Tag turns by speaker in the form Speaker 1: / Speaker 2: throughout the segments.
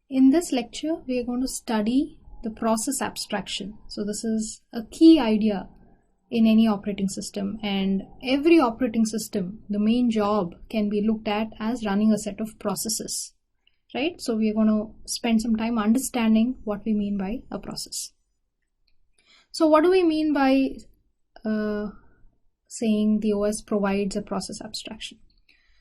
Speaker 1: In this lecture, we are going to study the process abstraction. So this is a key idea in any operating system, and every operating system, the main job can be looked at as running a set of processes, right? So we are going to spend some time understanding what we mean by a process. So what do we mean by saying the OS provides a process abstraction?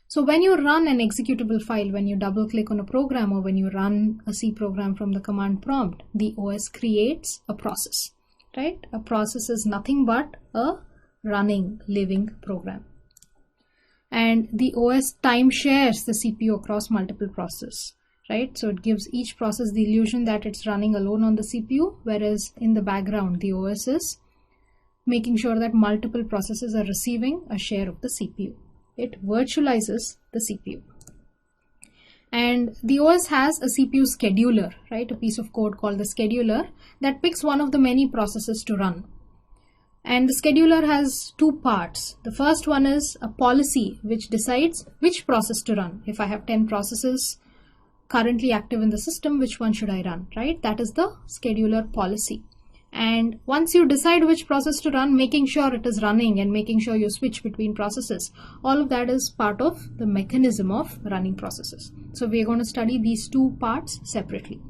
Speaker 1: So when you run an executable file, when you double click on a program, or when you run a C program from the command prompt, the OS creates a process, right? A process is nothing but a running, living program. And the OS time shares the CPU across multiple processes, right? So it gives each process the illusion that it's running alone on the CPU, whereas in the background, the OS is making sure that multiple processes are receiving a share of the CPU. It virtualizes the CPU. And the OS has a CPU scheduler, right? A piece of code called the scheduler that picks one of the many processes to run. And the scheduler has two parts. The first one is a policy which decides which process to run. If I have 10 processes currently active in the system, which one should I run, right? That is the scheduler policy. And once you decide which process to run, making sure it is running and making sure you switch between processes, all of that is part of the mechanism of running processes. So we are going to study these two parts separately.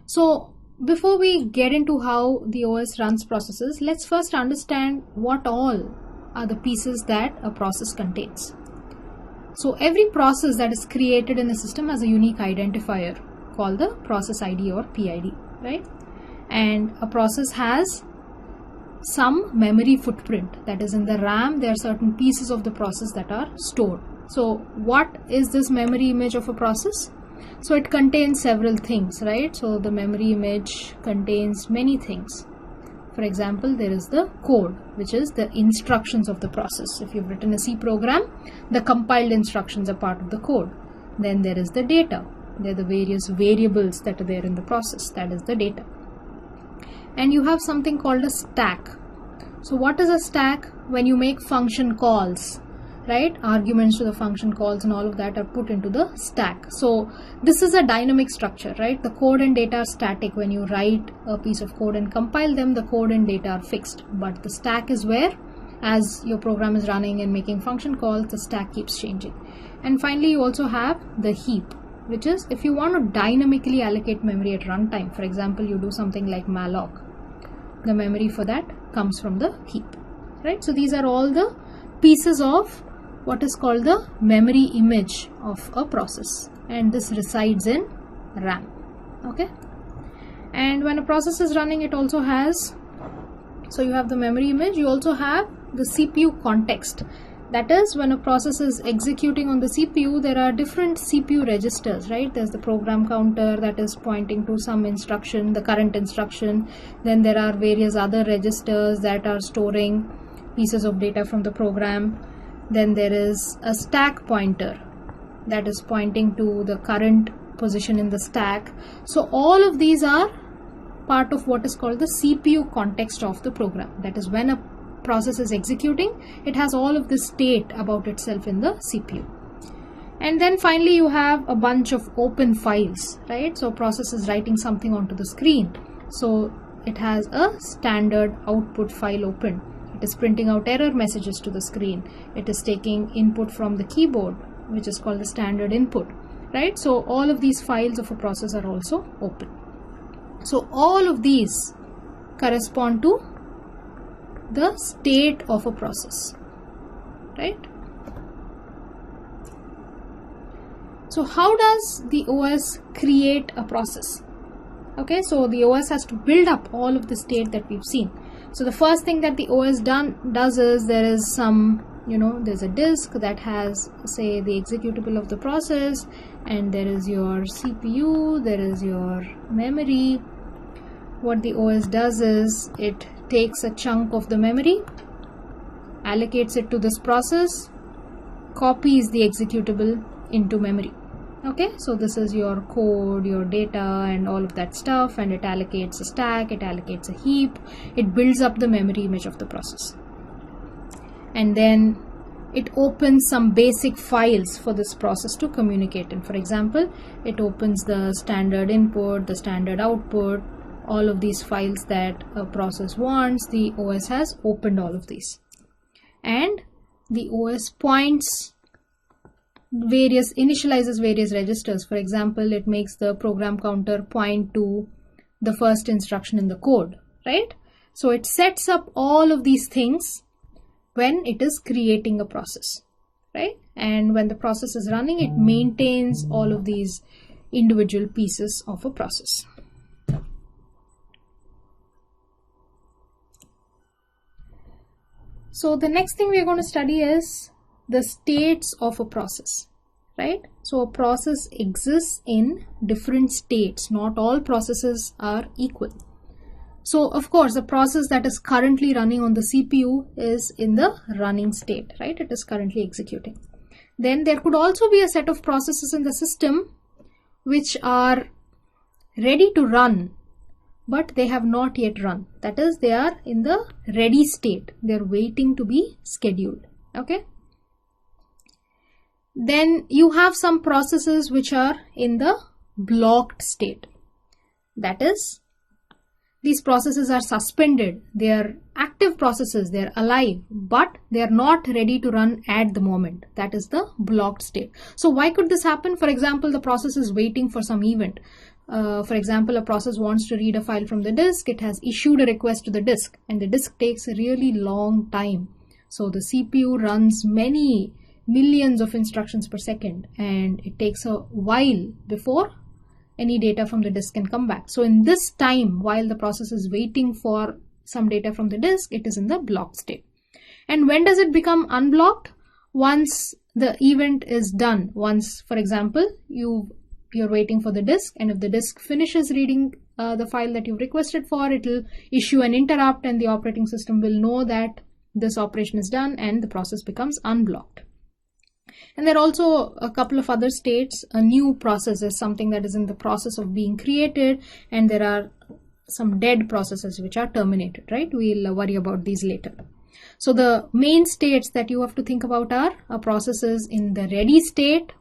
Speaker 1: So before we get into how the OS runs processes, let's first understand what all are the pieces that a process contains. So every process that is created in the system has a unique identifier called the process ID or PID, right? And a process has some memory footprint, that is in the RAM there are certain pieces of the process that are stored. So what is this memory image of a process? So it contains several things, right? So the memory image contains many things. For example, there is the code, which is the instructions of the process. If you've written a C program, the compiled instructions are part of the code. Then there is the data. There are the various variables that are there in the process, that is the data. And you have something called a stack. So what is a stack? When you make function calls, right? Arguments to the function calls and all of that are put into the stack. So this is a dynamic structure, right? The code and data are static. When you write a piece of code and compile them, the code and data are fixed. But the stack is where, as your program is running and making function calls, the stack keeps changing. And finally, you also have the heap, which is if you want to dynamically allocate memory at runtime. For example, you do something like malloc. The memory for that comes from the heap, right? So these are all the pieces of what is called the memory image of a process, and this resides in RAM, okay? And when a process is running, it also has, so you have the memory image, you also have the CPU context. That is, when a process is executing on the CPU, there are different CPU registers, right? There's the program counter that is pointing to some instruction, the current instruction. Then there are various other registers that are storing pieces of data from the program. Then there is a stack pointer that is pointing to the current position in the stack. So all of these are part of what is called the CPU context of the program. That is, when a process is executing, it has all of this state about itself in the CPU. And then finally you have a bunch of open files, right? So process is writing something onto the screen, so it has a standard output file open. It is printing out error messages to the screen. It is taking input from the keyboard, which is called the standard input, right? So all of these files of a process are also open. So all of these correspond to the state of a process, right? So how does the OS create a process? Okay, so the OS has to build up all of the state that we've seen. So the first thing that the OS does is there is some, there's a disk that has, say, the executable of the process, and there is your CPU, there is your memory. What the OS does is it takes a chunk of the memory, allocates it to this process, copies the executable into memory. Okay, so this is your code, your data, and all of that stuff, and it allocates a stack, it allocates a heap, it builds up the memory image of the process. And then it opens some basic files for this process to communicate in. For example, it opens the standard input, the standard output, all of these files that a process wants. The OS has opened all of these, and the OS initializes various registers. For example, it makes the program counter point to the first instruction in the code, right? So it sets up all of these things when it is creating a process, right? And when the process is running, it maintains all of these individual pieces of a process. So the next thing we are going to study is the states of a process, right? So a process exists in different states. Not all processes are equal. So of course, the process that is currently running on the CPU is in the running state, right? It is currently executing. Then there could also be a set of processes in the system which are ready to run, but they have not yet run. That is, they are in the ready state. They are waiting to be scheduled, okay? Then you have some processes which are in the blocked state. That is, these processes are suspended. They are active processes. They are alive, but they are not ready to run at the moment. That is the blocked state. So why could this happen? For example, the process is waiting for some event. For example, a process wants to read a file from the disk. It has issued a request to the disk, and the disk takes a really long time. So the CPU runs many millions of instructions per second, and it takes a while before any data from the disk can come back. So in this time, while the process is waiting for some data from the disk, it is in the blocked state. And when does it become unblocked? Once the event is done. Once, for example, you're waiting for the disk, and if the disk finishes reading the file that you've requested for, it will issue an interrupt, and the operating system will know that this operation is done, and the process becomes unblocked. And there are also a couple of other states. A new process is something that is in the process of being created, and there are some dead processes which are terminated, right? We'll worry about these later. So the main states that you have to think about are processes in the ready state,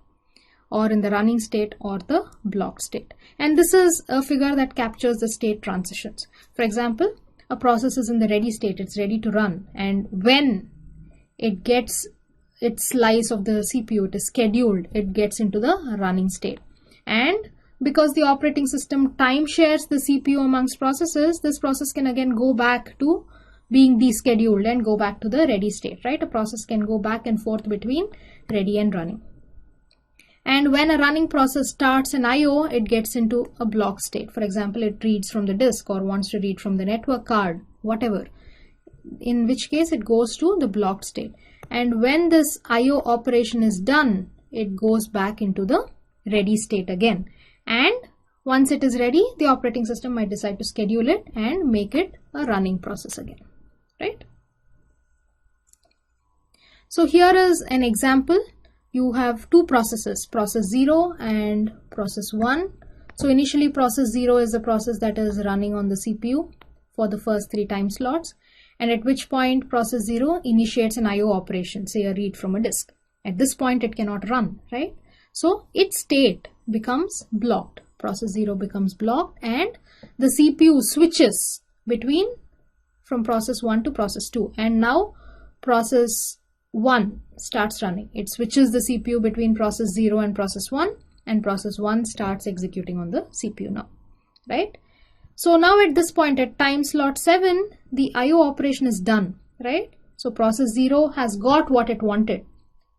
Speaker 1: or in the running state, or the blocked state. And this is a figure that captures the state transitions. For example, a process is in the ready state, it's ready to run, and when it gets its slice of the CPU, it is scheduled, it gets into the running state. And because the operating system time shares the CPU amongst processes, this process can again go back to being descheduled and go back to the ready state, right? A process can go back and forth between ready and running. And when a running process starts an IO, it gets into a block state. For example, it reads from the disk or wants to read from the network card, whatever, in which case it goes to the blocked state. And when this IO operation is done, it goes back into the ready state again. And once it is ready, the operating system might decide to schedule it and make it a running process again, right? So here is an example. You have two processes, process 0 and process 1. So initially process 0 is the process that is running on the CPU for the first 3 time slots, and at which point process 0 initiates an IO operation, say a read from a disk. At this point it cannot run, right? So its state becomes blocked. Process 0 becomes blocked, and the CPU switches from process 1 to process 2, and now process 1 starts running. It switches the CPU between process 0 and process 1, and process 1 starts executing on the CPU now, right? So now at this point, at time slot 7, the IO operation is done, right? So process 0 has got what it wanted,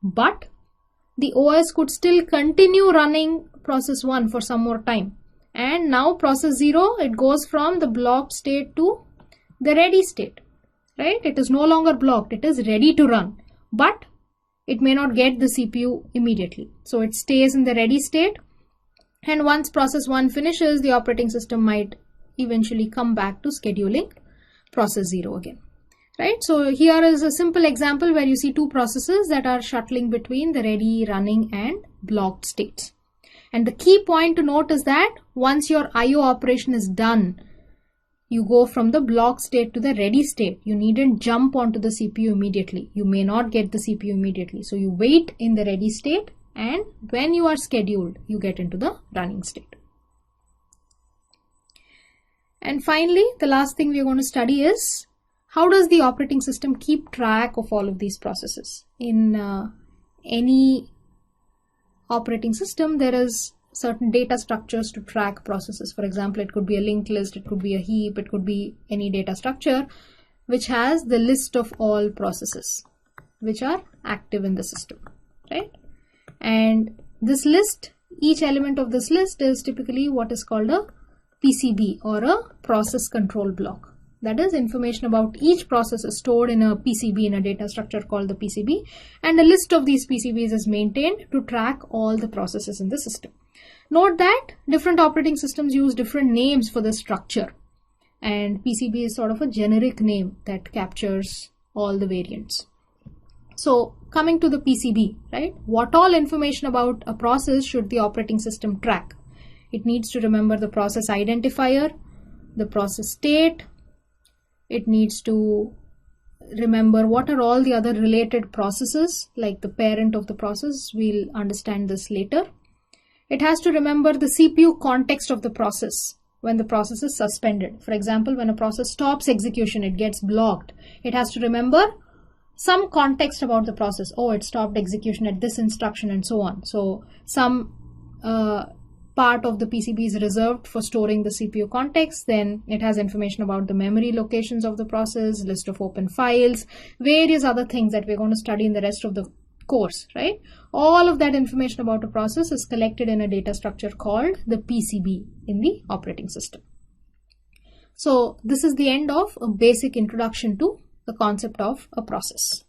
Speaker 1: but the OS could still continue running process 1 for some more time. And now process 0, it goes from the blocked state to the ready state, right? It is no longer blocked, it is ready to run, but it may not get the CPU immediately. So it stays in the ready state, and once process 1 finishes, the operating system might eventually come back to scheduling process 0 again, right? So here is a simple example where you see two processes that are shuttling between the ready, running and blocked states. And the key point to note is that once your IO operation is done, you go from the block state to the ready state. You needn't jump onto the CPU immediately. You may not get the CPU immediately. So you wait in the ready state, and when you are scheduled, you get into the running state. And finally, the last thing we are going to study is how does the operating system keep track of all of these processes. In any operating system, there is certain data structures to track processes. For example, it could be a linked list, it could be a heap, it could be any data structure which has the list of all processes which are active in the system, right? And this list, each element of this list is typically what is called a PCB, or a process control block. That is, information about each process is stored in a PCB, in a data structure called the PCB, and a list of these PCBs is maintained to track all the processes in the system. Note that different operating systems use different names for the structure, and PCB is sort of a generic name that captures all the variants. So coming to the PCB, right? What all information about a process should the operating system track? It needs to remember the process identifier, the process state. It needs to remember what are all the other related processes, like the parent of the process. We'll understand this later. It has to remember the CPU context of the process when the process is suspended. For example, when a process stops execution, it gets blocked. It has to remember some context about the process. Oh, it stopped execution at this instruction and so on. So some part of the PCB is reserved for storing the CPU context. Then it has information about the memory locations of the process, list of open files, various other things that we're going to study in the rest of the course, right? All of that information about a process is collected in a data structure called the PCB in the operating system. So this is the end of a basic introduction to the concept of a process.